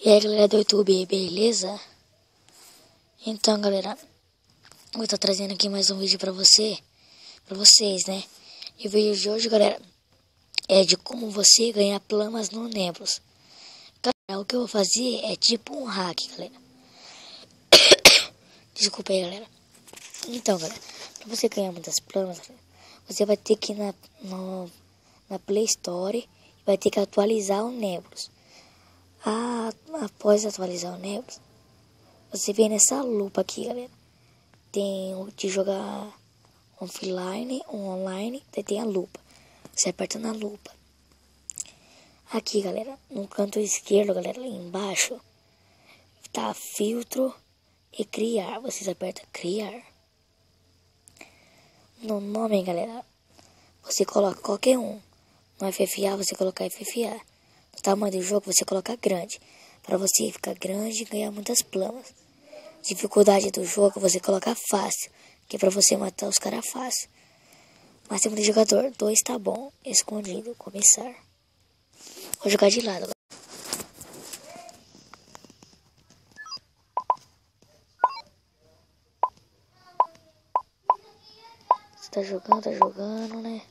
E aí, galera do YouTube, beleza? Então, galera, eu tô trazendo aqui mais um vídeo pra vocês, né? E o vídeo de hoje, galera, é de como você ganhar plamas no Nebulous. Galera, o que eu vou fazer é tipo um hack, galera. Desculpa aí, galera. Então, galera, pra você ganhar muitas plamas, você vai ter que ir na Play Store e vai ter que atualizar o Nebulous. Após atualizar o Nebulous, você vem nessa lupa aqui, galera. Tem o de jogar offline, online, daí tem a lupa. Você aperta na lupa. Aqui, galera, no canto esquerdo, galera, lá embaixo, tá filtro e criar. Vocês apertam criar. No nome, galera, você coloca qualquer um. No FFA, você coloca FFA. No tamanho do jogo, você coloca grande. Pra você ficar grande e ganhar muitas plamas. Dificuldade do jogo, você coloca fácil, que é pra você matar os caras fácil. Máximo de jogador, 2 tá bom. Escondido, começar. Vou jogar de lado. Você tá jogando, né?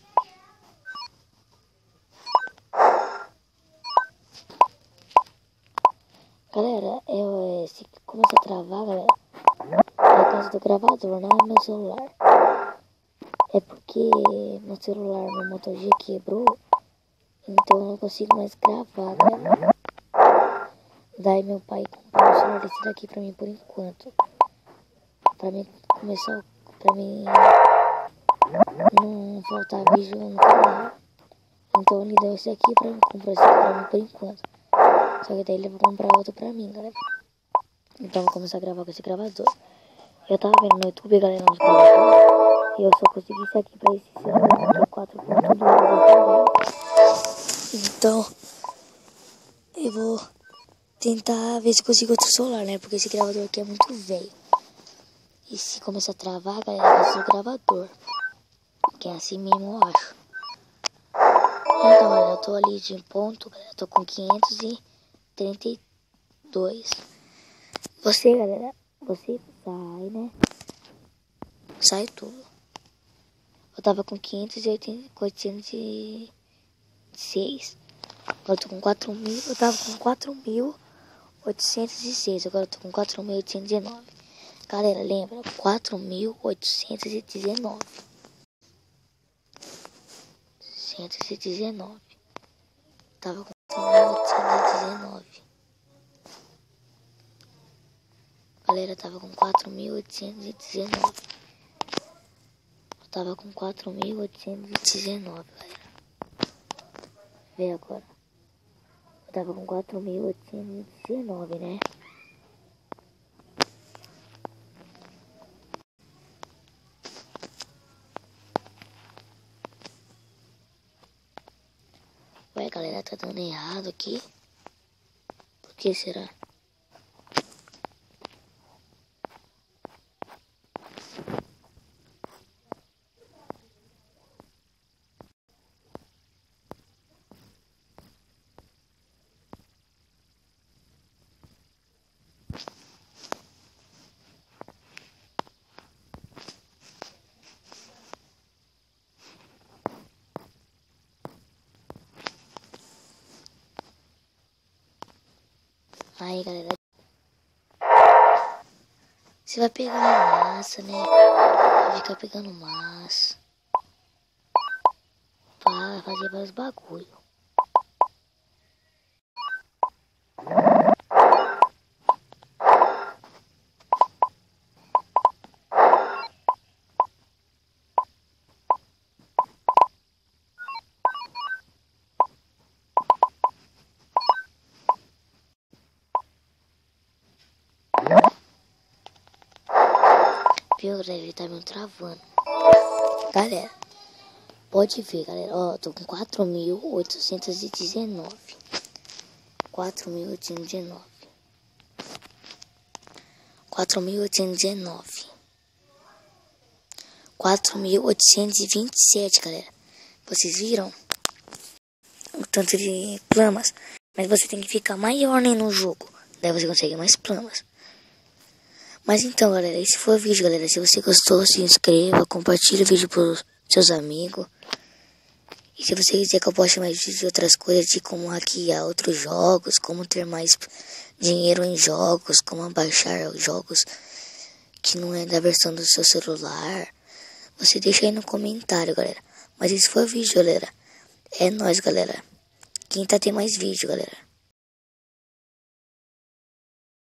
Galera, se começa a travar, galera, é por causa do gravador, não é meu celular. É porque meu celular, meu Moto G quebrou, então eu não consigo mais gravar, galera. Daí meu pai comprou um celular desse daqui pra mim por enquanto. Pra mim não faltar vídeo no canal. Então ele deu esse aqui pra mim, comprou esse aqui pra mim por enquanto. Só que daí ele vai comprar outro pra mim, galera. Então eu vou começar a gravar com esse gravador. Eu tava vendo no YouTube, galera, uns gravadores. E eu só consegui isso aqui pra esse celular, que é 4.2. Então eu vou tentar ver se consigo outro celular, né? Porque esse gravador aqui é muito velho. E se começar a travar, galera, vai ser o gravador. Que é assim mesmo, eu acho. Então, galera, eu tô ali de ponto, galera. Eu tô com 532. Você, galera, você sai, né? Sai tudo. Eu tava com 806. Agora eu tô com 4.000. Eu tava com 4.806. Agora eu tô com 4.819. Galera, lembra? 4.819. 119. Tava com 4.819. Galera, tava com 4.819. Eu tava com 4.819, galera. Vê agora. Eu tava com 4.819, né? Ué, galera, tá dando errado aqui. Por que será? Aí, galera, você vai pegando massa, né? Vai ficar pegando massa para fazer vários bagulho. Viu, galera? Ele tá me travando. Galera, pode ver, galera. Ó, tô com 4.819. 4.819. 4.819. 4.827, galera. Vocês viram o tanto de plamas? Mas você tem que ficar maior, né, no jogo. Daí você consegue mais plamas. Mas então, galera, esse foi o vídeo, galera. Se você gostou, se inscreva, compartilhe o vídeo pros seus amigos. E se você quiser que eu poste mais vídeos de outras coisas, de como hackear outros jogos, como ter mais dinheiro em jogos, como baixar jogos que não é da versão do seu celular, você deixa aí no comentário, galera. Mas esse foi o vídeo, galera. É nóis, galera. Quinta tem mais vídeo, galera.